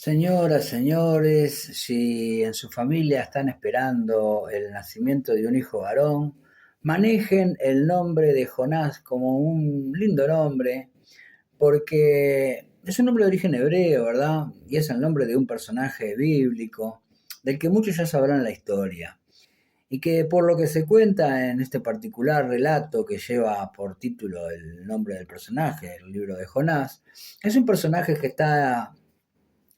Señoras, señores, si en su familia están esperando el nacimiento de un hijo varón, manejen el nombre de Jonás como un lindo nombre, porque es un nombre de origen hebreo, ¿verdad? Y es el nombre de un personaje bíblico, del que muchos ya sabrán la historia, y que por lo que se cuenta en este particular relato que lleva por título el nombre del personaje, el libro de Jonás, es un personaje que está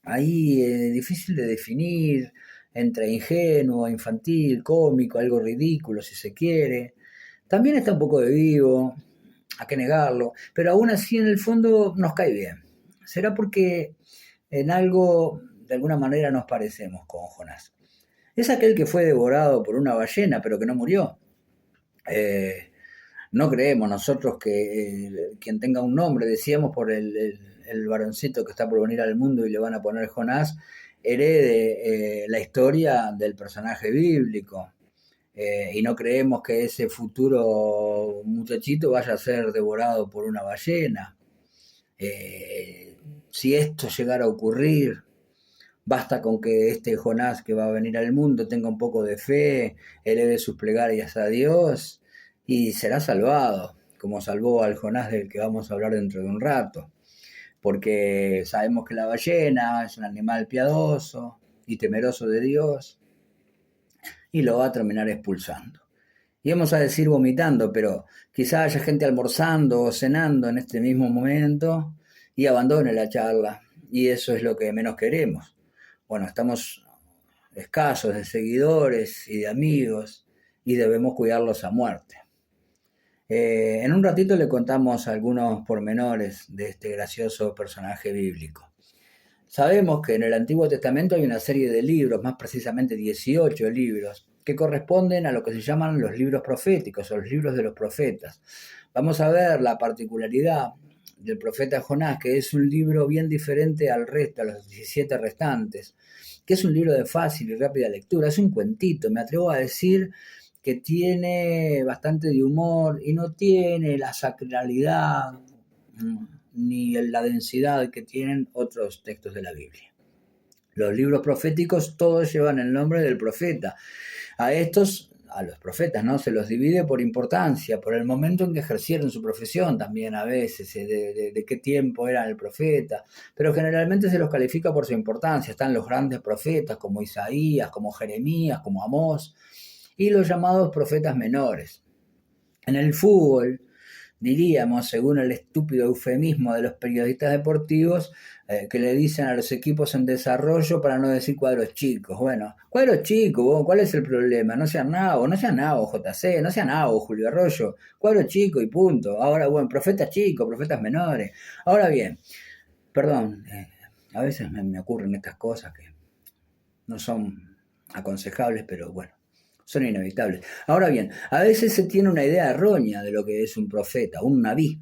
ahí difícil de definir entre ingenuo, infantil, cómico, algo ridículo si se quiere. También está un poco de vivo, a qué negarlo, pero aún así en el fondo nos cae bien. Será porque en algo de alguna manera nos parecemos con Jonás. Es aquel que fue devorado por una ballena pero que no murió. Eh, no creemos nosotros que quien tenga un nombre, decíamos por el varoncito que está por venir al mundo y le van a poner Jonás, herede la historia del personaje bíblico. Y no creemos que ese futuro muchachito vaya a ser devorado por una ballena. Si esto llegara a ocurrir, basta con que este Jonás que va a venir al mundo tenga un poco de fe, eleve sus plegarias a Dios y será salvado, como salvó al Jonás del que vamos a hablar dentro de un rato. Porque sabemos que la ballena es un animal piadoso y temeroso de Dios y lo va a terminar expulsando. Y vamos a decir vomitando, pero quizá haya gente almorzando o cenando en este mismo momento y abandone la charla. Y eso es lo que menos queremos. Bueno, estamos escasos de seguidores y de amigos y debemos cuidarlos a muerte. En un ratito le contamos algunos pormenores de este gracioso personaje bíblico. Sabemos que en el Antiguo Testamento hay una serie de libros, más precisamente 18 libros, que corresponden a lo que se llaman los libros proféticos o los libros de los profetas. Vamos a ver la particularidad del profeta Jonás, que es un libro bien diferente al resto, a los 17 restantes, que es un libro de fácil y rápida lectura, es un cuentito, me atrevo a decir que tiene bastante de humor y no tiene la sacralidad ni la densidad que tienen otros textos de la Biblia. Los libros proféticos todos llevan el nombre del profeta. A los profetas, ¿no? Se los divide por importancia, por el momento en que ejercieron su profesión también a veces, de qué tiempo era el profeta, pero generalmente se los califica por su importancia. Están los grandes profetas como Isaías, como Jeremías, como Amós, y los llamados profetas menores. En el fútbol, diríamos, según el estúpido eufemismo de los periodistas deportivos, que le dicen a los equipos en desarrollo para no decir cuadros chicos. Bueno, cuadros chicos, vos, ¿cuál es el problema? No sean nabos, no sean nabos, JC, no sean nabos, Julio Arroyo, cuadros chicos y punto. Ahora, bueno, profetas chicos, profetas menores. Ahora bien, perdón, a veces me ocurren estas cosas que no son aconsejables, pero bueno, son inevitables. Ahora bien, a veces se tiene una idea errónea de lo que es un profeta, un nabí,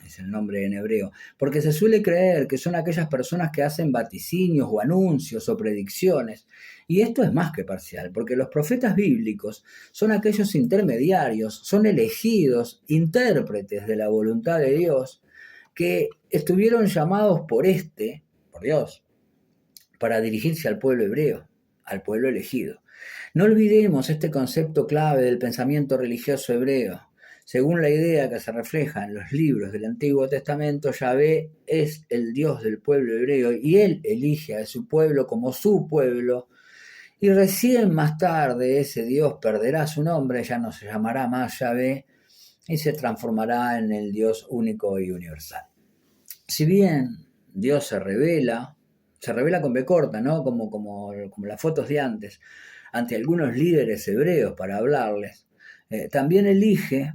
es el nombre en hebreo, porque se suele creer que son aquellas personas que hacen vaticinios o anuncios o predicciones, y esto es más que parcial, porque los profetas bíblicos son aquellos intermediarios, son elegidos intérpretes de la voluntad de Dios, que estuvieron llamados por Dios, para dirigirse al pueblo hebreo, al pueblo elegido. No olvidemos este concepto clave del pensamiento religioso hebreo. Según la idea que se refleja en los libros del Antiguo Testamento, Yahvé es el Dios del pueblo hebreo y él elige a su pueblo como su pueblo, y recién más tarde ese Dios perderá su nombre, ya no se llamará más Yahvé y se transformará en el Dios único y universal. Si bien Dios se revela con B corta, ¿no? Como las fotos de antes, ante algunos líderes hebreos para hablarles, también elige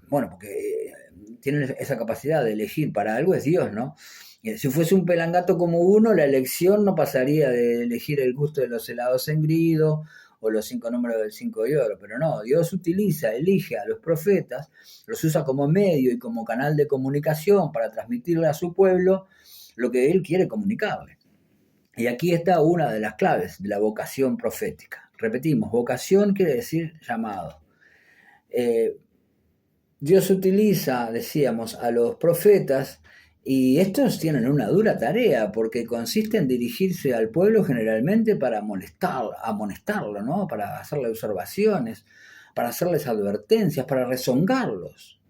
bueno, porque tienen esa capacidad de elegir para algo, es Dios, ¿no? Si fuese un pelangato como uno, la elección no pasaría de elegir el gusto de los helados en grido o los 5 números del 5 de oro, pero no, Dios elige a los profetas, los usa como medio y como canal de comunicación para transmitirle a su pueblo lo que él quiere comunicarle. Y aquí está una de las claves de la vocación profética. Repetimos, vocación quiere decir llamado. Eh, Dios utiliza, decíamos, a los profetas Y estos tienen una dura tarea porque consiste en dirigirse al pueblo generalmente para amonestarlo, ¿no? Para hacerle observaciones, para hacerles advertencias, para rezongarlos.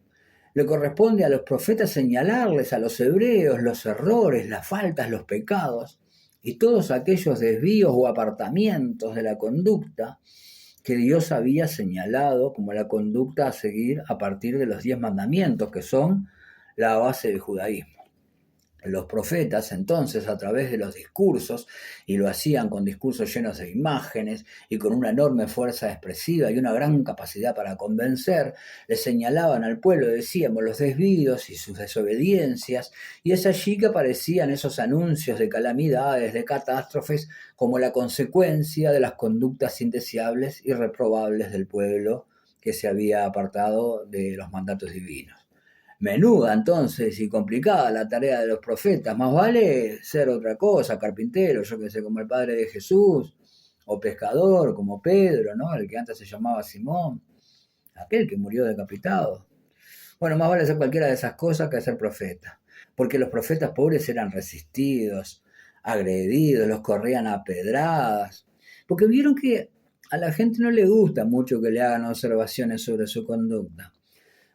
Le corresponde a los profetas señalarles a los hebreos los errores, las faltas, los pecados y todos aquellos desvíos o apartamientos de la conducta que Dios había señalado como la conducta a seguir a partir de los 10 mandamientos, que son la base del judaísmo. Los profetas entonces, a través de los discursos, y lo hacían con discursos llenos de imágenes y con una enorme fuerza expresiva y una gran capacidad para convencer, le señalaban al pueblo, decíamos, los desvíos y sus desobediencias, y es allí que aparecían esos anuncios de calamidades, de catástrofes, como la consecuencia de las conductas indeseables y reprobables del pueblo que se había apartado de los mandatos divinos. Menuda entonces y complicada la tarea de los profetas, más vale ser otra cosa, carpintero, yo que sé, como el padre de Jesús, o pescador, como Pedro, ¿no? El que antes se llamaba Simón, aquel que murió decapitado. Bueno, más vale ser cualquiera de esas cosas que ser profeta, porque los profetas pobres eran resistidos, agredidos, los corrían a pedradas, porque vieron que a la gente no le gusta mucho que le hagan observaciones sobre su conducta.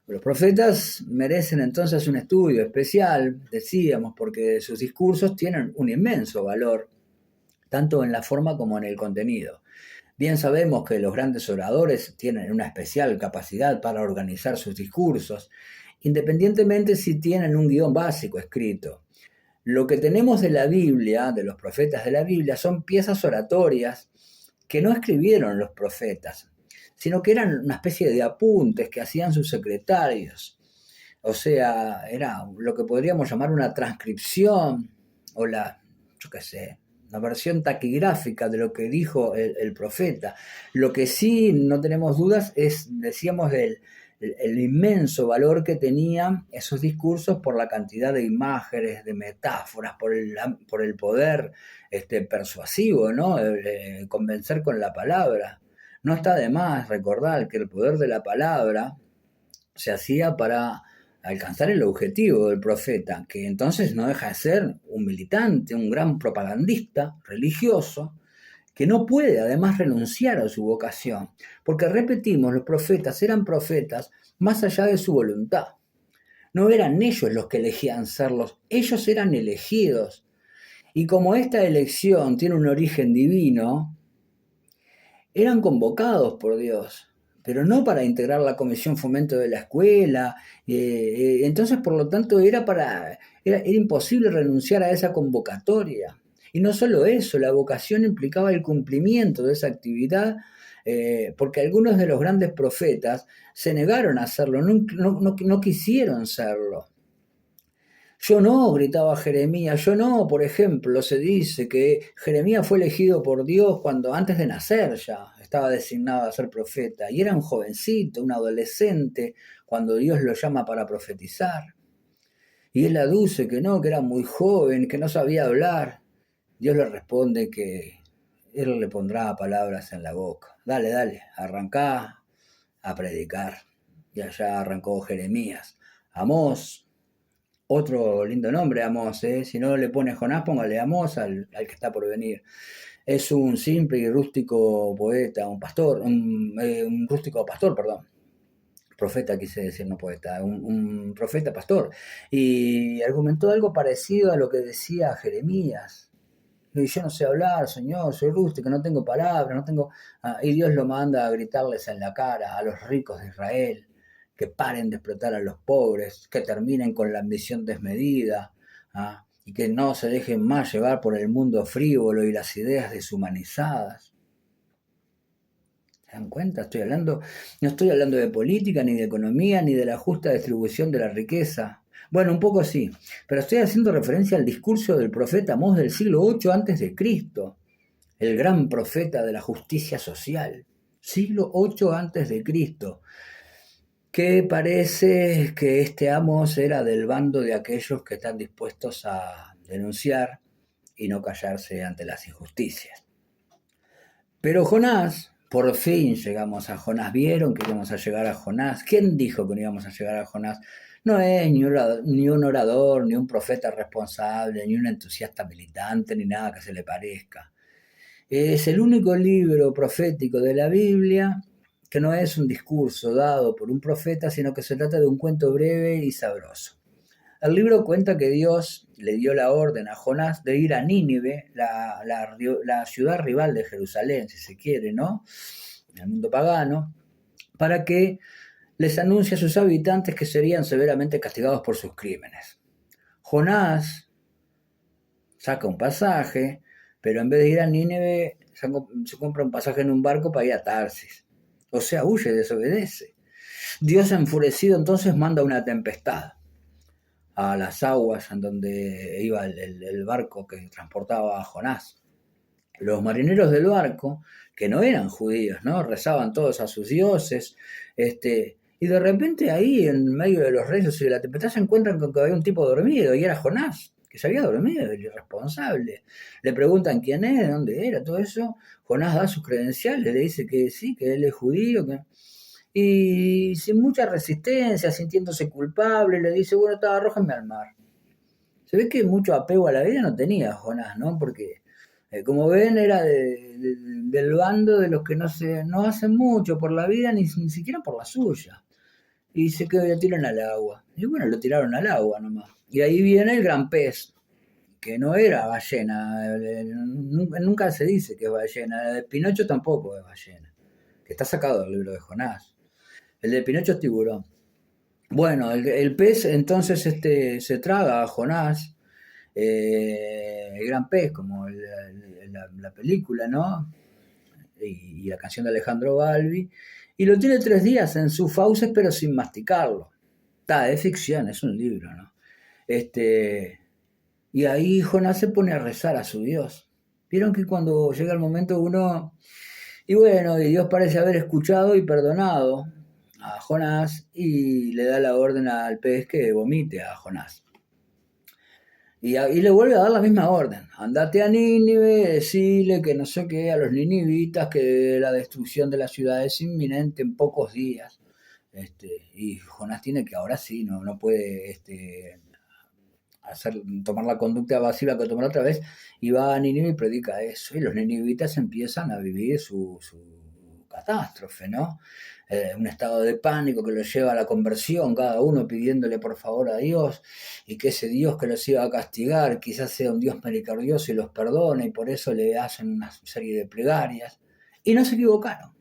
Los profetas merecen entonces un estudio especial, decíamos, porque sus discursos tienen un inmenso valor, tanto en la forma como en el contenido. Bien sabemos que los grandes oradores tienen una especial capacidad para organizar sus discursos, independientemente si tienen un guión básico escrito. Lo que tenemos de la Biblia, de los profetas de la Biblia, son piezas oratorias que no escribieron los profetas, sino que eran una especie de apuntes que hacían sus secretarios. O sea, era lo que podríamos llamar una transcripción o yo qué sé, la versión taquigráfica de lo que dijo el profeta. Lo que sí no tenemos dudas es, decíamos, el inmenso valor que tenían esos discursos por la cantidad de imágenes, de metáforas, por el poder persuasivo, ¿no? Convencer con la palabra. No está de más recordar que el poder de la palabra se hacía para alcanzar el objetivo del profeta, que entonces no deja de ser un militante, un gran propagandista religioso, que no puede además renunciar a su vocación, porque repetimos, los profetas eran profetas más allá de su voluntad. No eran ellos los que elegían serlos, ellos eran elegidos. Y como esta elección tiene un origen divino, eran convocados por Dios, pero no para integrar la comisión fomento de la escuela. Entonces, por lo tanto, era imposible renunciar a esa convocatoria. Y no solo eso, la vocación implicaba el cumplimiento de esa actividad, porque algunos de los grandes profetas se negaron a hacerlo, no quisieron serlo. Yo no, gritaba Jeremías, yo no, por ejemplo, se dice que Jeremías fue elegido por Dios cuando antes de nacer ya estaba designado a ser profeta, y era un jovencito, un adolescente, cuando Dios lo llama para profetizar. Y él aduce que no, que era muy joven, que no sabía hablar. Dios le responde que él le pondrá palabras en la boca. Dale, dale, arrancá a predicar. Y allá arrancó Jeremías. Amós, otro lindo nombre, Amós, ¿eh? Si no le pone Jonás, póngale Amós al que está por venir. Es un simple y rústico poeta, un rústico pastor, perdón. Profeta quise decir, no poeta, un profeta pastor. Y argumentó algo parecido a lo que decía Jeremías. Y yo no sé hablar, Señor, soy rústico, no tengo palabras, no tengo... y Dios lo manda a gritarles en la cara a los ricos de Israel, que paren de explotar a los pobres, que terminen con la ambición desmedida, y que no se dejen más llevar por el mundo frívolo y las ideas deshumanizadas. ¿Se dan cuenta? No estoy hablando de política, ni de economía, ni de la justa distribución de la riqueza. Bueno, un poco sí, pero estoy haciendo referencia al discurso del profeta Amós del siglo VIII a.C., el gran profeta de la justicia social, siglo VIII a.C., que parece que este Amós era del bando de aquellos que están dispuestos a denunciar y no callarse ante las injusticias. Pero Jonás, por fin llegamos a Jonás. ¿Vieron que íbamos a llegar a Jonás? ¿Quién dijo que no íbamos a llegar a Jonás? No es ni un orador, ni un profeta responsable, ni un entusiasta militante, ni nada que se le parezca. Es el único libro profético de la Biblia que no es un discurso dado por un profeta, sino que se trata de un cuento breve y sabroso. El libro cuenta que Dios le dio la orden a Jonás de ir a Nínive, la ciudad rival de Jerusalén, si se quiere, ¿no? En el mundo pagano, para que les anuncie a sus habitantes que serían severamente castigados por sus crímenes. Jonás saca un pasaje, pero en vez de ir a Nínive, se compra un pasaje en un barco para ir a Tarsis. O sea, huye, desobedece. Dios enfurecido entonces manda una tempestad a las aguas en donde iba el barco que transportaba a Jonás. Los marineros del barco, que no eran judíos, ¿no? Rezaban todos a sus dioses, y de repente ahí, en medio de los rezos y de la tempestad, se encuentran con que había un tipo dormido, y era Jonás, que se había dormido, el irresponsable. Le preguntan quién es, de dónde era, todo eso. Jonás da sus credenciales, le dice que sí, que él es judío, y sin mucha resistencia, sintiéndose culpable, le dice, bueno, estaba arrójenme al mar. Se ve que mucho apego a la vida no tenía Jonás, ¿no? Porque, como ven, era del bando de los que no hacen mucho por la vida, ni siquiera por la suya. Y dice que lo tiran al agua. Y bueno, lo tiraron al agua nomás. Y ahí viene el gran pez, que no era ballena. Nunca se dice que es ballena. El de Pinocho tampoco es ballena, que está sacado del libro de Jonás. El de Pinocho es tiburón. Bueno, el pez entonces se traga a Jonás, el gran pez, como la película, ¿no? Y la canción de Alejandro Balbi, y lo tiene 3 días en sus fauces, pero sin masticarlo. Es ficción, es un libro, ¿no? Y ahí Jonás se pone a rezar a su Dios. Vieron que cuando llega el momento uno, y bueno, y Dios parece haber escuchado y perdonado a Jonás y le da la orden al pez que vomite a Jonás. Y le vuelve a dar la misma orden. Andate a Nínive, decile que no sé qué a los ninivitas, que la destrucción de la ciudad es inminente en pocos días. Y Jonás tiene que ahora sí, no puede tomar la conducta evasiva que tomó la otra vez, y va a Nínive y predica eso. Y los ninivitas empiezan a vivir su catástrofe, ¿no? Un estado de pánico que los lleva a la conversión, cada uno pidiéndole por favor a Dios, y que ese Dios que los iba a castigar quizás sea un Dios misericordioso y los perdone, y por eso le hacen una serie de plegarias. Y no se equivocaron,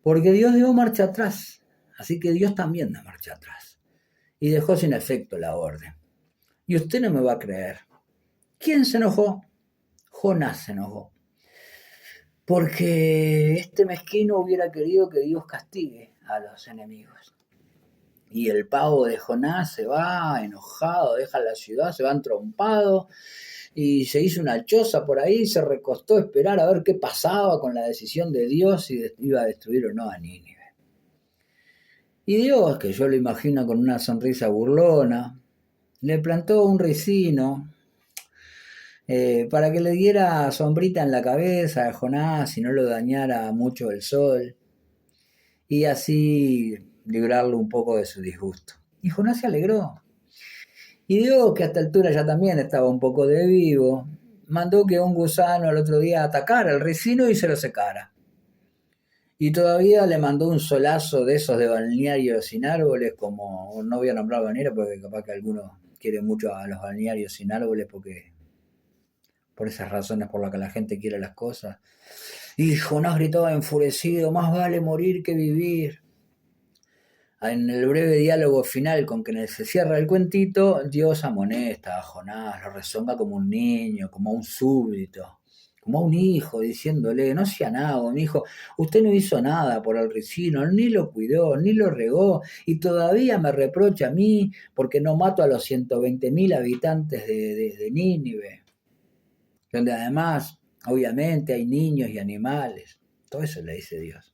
porque Dios dio marcha atrás, así que Dios también da marcha atrás, y dejó sin efecto la orden. Y usted no me va a creer. ¿Quién se enojó? Jonás se enojó. Porque este mezquino hubiera querido que Dios castigue a los enemigos. Y el pavo de Jonás se va enojado, deja la ciudad, se va entrompado y se hizo una choza por ahí, se recostó a esperar a ver qué pasaba con la decisión de Dios, si iba a destruir o no a Nínive. Y Dios, que yo lo imagino con una sonrisa burlona, le plantó un ricino para que le diera sombrita en la cabeza a Jonás y no lo dañara mucho el sol, y así librarlo un poco de su disgusto. Y Jonás se alegró. Y Dios, que a esta altura ya también estaba un poco de vivo, mandó que un gusano al otro día atacara el ricino y se lo secara. Y todavía le mandó un solazo de esos de balnearios sin árboles, como no voy a nombrar balnearios porque capaz que alguno quiere mucho a los balnearios sin árboles porque por esas razones por las que la gente quiere las cosas. Y Jonás gritaba enfurecido, más vale morir que vivir. En el breve diálogo final con que se cierra el cuentito, Dios amonesta a Jonás, lo rezonga como un niño, como un súbdito, como a un hijo, diciéndole, no sea nada, mi hijo, usted no hizo nada por el ricino, ni lo cuidó, ni lo regó, y todavía me reprocha a mí porque no mato a los 120.000 habitantes de Nínive, donde además, obviamente, hay niños y animales. Todo eso le dice Dios.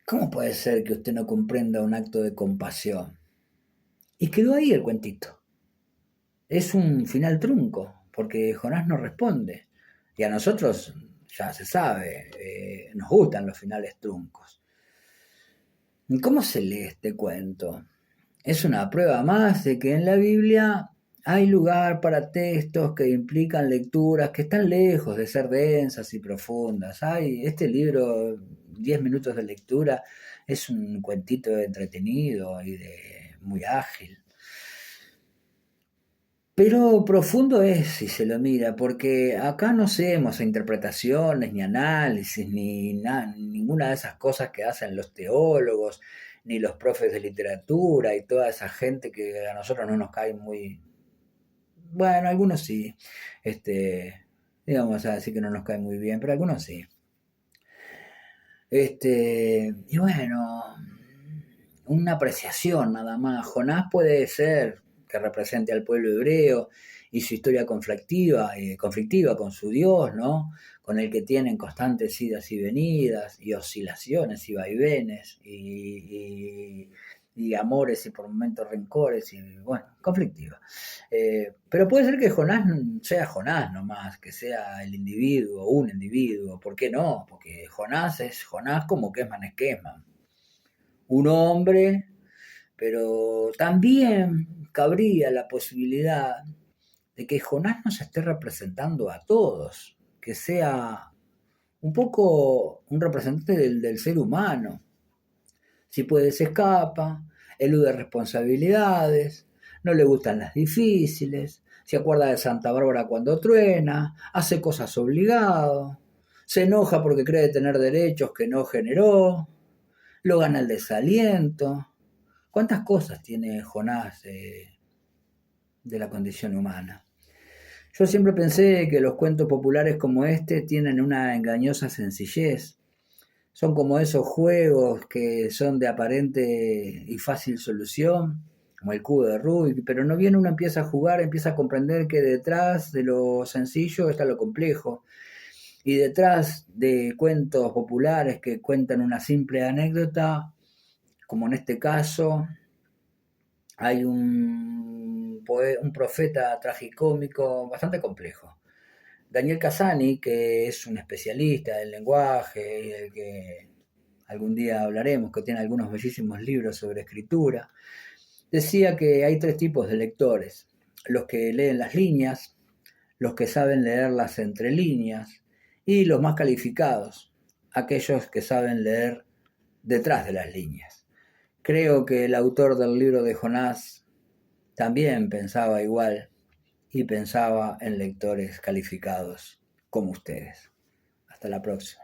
¿Cómo puede ser que usted no comprenda un acto de compasión? Y quedó ahí el cuentito. Es un final trunco, porque Jonás no responde. Y a nosotros, ya se sabe, nos gustan los finales truncos. ¿Cómo se lee este cuento? es una prueba más de que en la Biblia hay lugar para textos que implican lecturas que están lejos de ser densas y profundas. Hay este libro, 10 minutos de lectura, es un cuentito entretenido y muy ágil. Pero profundo es si se lo mira, porque acá no hacemos interpretaciones, ni análisis, ninguna de esas cosas que hacen los teólogos, ni los profes de literatura y toda esa gente que a nosotros no nos cae muy... Bueno, algunos sí, digamos así que no nos cae muy bien, pero algunos sí. Y bueno, una apreciación nada más. Jonás puede ser que represente al pueblo hebreo y su historia conflictiva con su Dios, ¿no? Con el que tienen constantes idas y venidas, y oscilaciones y vaivenes, y amores y por momentos rencores, y bueno, conflictiva. Pero puede ser que Jonás sea Jonás nomás, que sea el individuo, un individuo. ¿Por qué no? Porque Jonás es Jonás como Kesman es Kesman. Un hombre, pero también cabría la posibilidad de que Jonás nos esté representando a todos, que sea un poco un representante del ser humano. Si puede, se escapa, elude responsabilidades, no le gustan las difíciles, se acuerda de Santa Bárbara cuando truena, hace cosas obligado, se enoja porque cree tener derechos que no generó, lo gana el desaliento. ¿Cuántas cosas tiene Jonás de la condición humana? Yo siempre pensé que los cuentos populares como este tienen una engañosa sencillez. Son como esos juegos que son de aparente y fácil solución, como el cubo de Rubik, pero no bien uno empieza a jugar, empieza a comprender que detrás de lo sencillo está lo complejo. Y detrás de cuentos populares que cuentan una simple anécdota, como en este caso, hay un profeta tragicómico bastante complejo. Daniel Casani, que es un especialista del lenguaje y del que algún día hablaremos, que tiene algunos bellísimos libros sobre escritura, decía que hay tres tipos de lectores: los que leen las líneas, los que saben leerlas entre líneas y los más calificados, aquellos que saben leer detrás de las líneas. Creo que el autor del libro de Jonás también pensaba igual y pensaba en lectores calificados como ustedes. Hasta la próxima.